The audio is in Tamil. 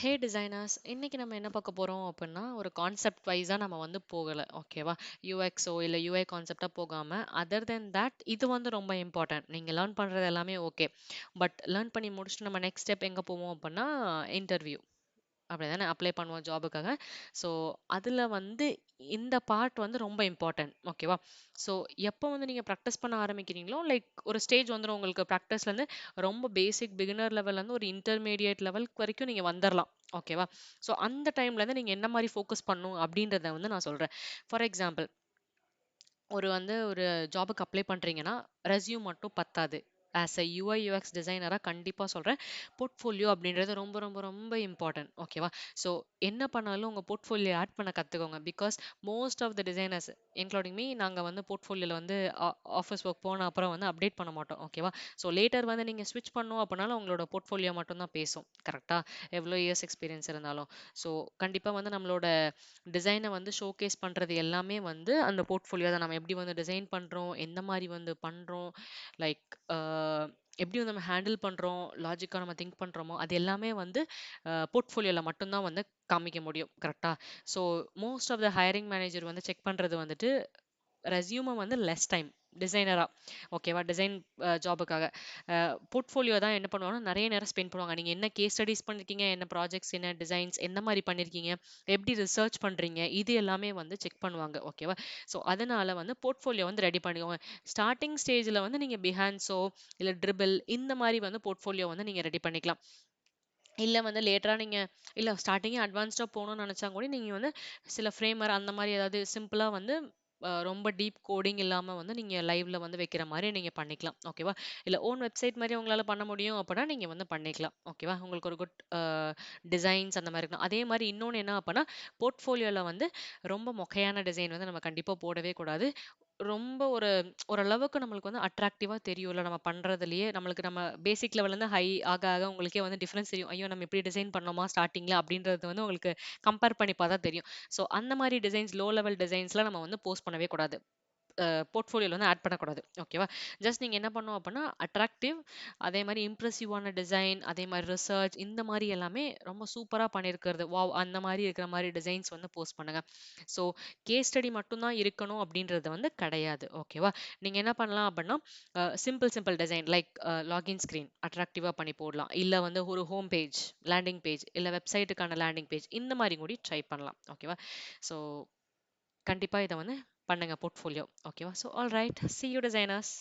ஹே டிசைனர்ஸ், இன்னைக்கு நம்ம என்ன பார்க்க போறோம் அப்படின்னா, ஒரு கான்செப்ட் வைஸா நம்ம வந்து போகல. ஓகேவா? யூஎக்ஸோ இல்ல யூஐ கான்செப்ட்டா போகாம, அதர் தென் தட் இது வந்து ரொம்ப இம்பார்ட்டன்ட். நீங்க லேர்ன் பண்றது எல்லாமே ஓகே. பட் லேர்ன் பண்ணி முடிச்சுட்டு நம்ம நெக்ஸ்ட் ஸ்டெப் எங்க போவோம் அப்படின்னா, இன்டர்வியூ. அப்படிதானே அப்ளை பண்ணுவோம் ஜாபுக்காக. ஸோ அதில வந்து இந்த பார்ட் வந்து ரொம்ப இம்பார்ட்டன்ட். ஓகேவா? ஸோ எப்போ வந்து நீங்க ப்ராக்டிஸ் பண்ண ஆரம்பிக்கிறீங்களோ, லைக் ஒரு ஸ்டேஜ் வந்துரும் உங்களுக்கு ப்ராக்டிஸ்லேருந்து ரொம்ப பேசிக் பிகினர் லெவல்லேருந்து ஒரு இன்டர்மீடியேட் லெவல்க்கு வரைக்கும் நீங்க வந்துரலாம். ஓகேவா? ஸோ அந்த டைம்லேருந்து நீங்க என்ன மாரி ஃபோக்கஸ் பண்ணணும் அப்படின்றத வந்து நான் சொல்றேன். ஃபார் எக்ஸாம்பிள் ஒரு ஜாபுக்கு அப்ளை பண்றீங்கன்னா, ரெஸ்யூம் மட்டும் பத்தாது. ஆஸ் எ யுஐ, யுஎக்ஸ் டிசைனரா கண்டிப்பா சொல்றேன். போர்ட்ஃபோலியோ அப்படின்றது ரொம்ப, ரொம்ப, ரொம்ப இம்பார்ட்டன்ட். ஓகேவா? ஸோ என்ன பண்ணாலும் உங்க போர்ட்ஃபோலியோ ஆட் பண்ண கத்துக்கோங்க. Because most of the designers including me நாங்க வந்து போர்ட்ஃபோலியோல வந்து ஆஃபீஸ் ஒர்க் போன அப்புறம் வந்து அப்டேட் பண்ண மாட்டோம். ஓகேவா? ஸோ லேட்டர் வந்து நீங்க ஸ்விட்ச் பண்ணணும் அப்படினாலும் உங்களோட போர்ட்ஃபோலியோ மட்டும் தான் பேசும். கரெக்ட்டா? எவ்வளோ இயர்ஸ் எக்ஸ்பீரியன்ஸ் இருந்தாலும். ஸோ கண்டிப்பா வந்து நம்மளோட டிசைன வந்து ஷோகேஸ் பண்றது எல்லாமே வந்து அந்த போர்ட்ஃபோலியோ தான். நம்ம எப்படி வந்து டிசைன் பண்றோம், எந்த மாரி வந்து பண்றோம், லைக் அ எப்படி வந்து நம்ம ஹேண்டில் பண்றோம், லாஜிக்கா நம்ம திங்க் பண்றோமோ, அது எல்லாமே வந்து போர்ட்ஃபோலியோல மட்டும் தான் வந்து காமிக்க முடியும். கரெக்ட்டா? So most of the hiring manager வந்து செக் பண்றது வந்துட்டு ரெஸ்யூம வந்து லெஸ் டைம் டிசைனரா. ஓகேவா? டிசைன் ஜாபுக்காக. போர்ட்ஃபோலியோ தான் என்ன பண்ணுவாங்கன்னா, நெறைய நேரம் ஸ்பெண்ட் பண்ணுவாங்க. நீங்க என்ன கேஸ் ஸ்டடீஸ் பண்ணியிருக்கீங்க, என்ன ப்ராஜெக்ட்ஸ், என்ன டிசைன்ஸ், எந்த மாரி பண்ணியிருக்கீங்க, எப்படி ரிசர்ச் பண்றீங்க, இது எல்லாமே வந்து செக் பண்ணுவாங்க. ஓகேவா? ஸோ அதனால வந்து போர்ட்ஃபோலியோ வந்து ரெடி பண்ணிக்கோங்க. ஸ்டார்ட்டிங் ஸ்டேஜ்ல வந்து நீங்க பிஹான்ஸோ, இல்ல ட்ரிபிள் இந்த மாரி வந்து போர்ட்ஃபோலியோ வந்து நீங்க ரெடி பண்ணிக்கலாம். இல்ல வந்து லேட்டரா நீங்க இல்ல ஸ்டார்ட்டிங்கே அட்வான்ஸ்டா போணும்னு நெனச்சா கூட நீங்க வந்து சில ஃப்ரேமர் அந்த மாரி ஏதாவது சிம்பிளா வந்து ரொம்ப டீப் கோடிங் இல்லாம வந்து நீங்க லைவ்ல வந்து வைக்கிற மாரி நீங்க பண்ணிக்கலாம். ஓகேவா? இல்ல ஓன் வெப்சைட் மாரி உங்களால பண்ண முடியும் அப்பன்னா நீங்க வந்து பண்ணிக்கலாம். ஓகேவா? உங்களுக்கு ஒரு குட் டிசைன்ஸ் அந்த மாரி இருக்கணும். அதே மாரி இன்னொன்னு என்ன அப்பன்னா, போர்ட்ஃபோலியோல வந்து ரொம்ப மொக்கையான டிசைன் வந்து நம்ம கண்டிப்பா போடவே கூடாது. ரொம்ப ஓரளவுக்கு நம்மளுக்கு வந்து அட்ராக்டிவா தெரியும்ல நம்ம பண்றதுலயே. நம்மளுக்கு நம்ம பேசிக் லெவல்லேருந்து ஹை ஆக ஆக உங்களுக்கே வந்து டிஃபரன்ஸ் தெரியும். ஐயோ! நம்ம இப்படி டிசைன் பண்ணோமா ஸ்டார்ட்டிங்ல அப்படின்றது வந்து உங்களுக்கு கம்பேர் பண்ணி பார்த்தா தெரியும். ஸோ அந்த மாரி டிசைன்ஸ் லோ லெவல் டிசைன்ஸ்லாம் நம்ம வந்து போஸ்ட் பண்ணவே கூடாது. போர்ட்ஃபோலியோல வந்து ஆட் பண்ணக்கூடாது. ஓகேவா? ஜஸ்ட் நீங்க என்ன பண்ணணும் அப்பன்னா, அட்ராக்டிவ் அதே மாரி இம்ப்ரசிவான டிசைன், அதே மாரி ரிசர்ச் இந்த மாரி எல்லாமே ரொம்ப சூப்பரா பண்ணியிருக்கிறது. வாவ்! அந்த மாரி இருக்கிற மாரி டிசைன்ஸ் வந்து போஸ்ட் பண்ணுங்க. ஸோ கேஸ் ஸ்டடி மட்டும் தான் இருக்கணும் அப்படின்றது வந்து கிடையாது. ஓகேவா? நீங்க என்ன பண்ணலாம் அப்பன்னா, simple simple design like login screen அட்ராக்டிவா பண்ணி போடலாம். இல்ல வந்து ஒரு ஹோம் பேஜ், லேண்டிங் பேஜ் இல்ல வெப்சைட்டுக்கான லேண்டிங் பேஜ் இந்த மாரி கூடி ட்ரை பண்ணலாம். ஓகேவா? ஸோ கண்டிப்பா இத வந்து பண்ணுங்க போர்ட்ஃபோலியோ. ஓகேவா? So alright. C you designers.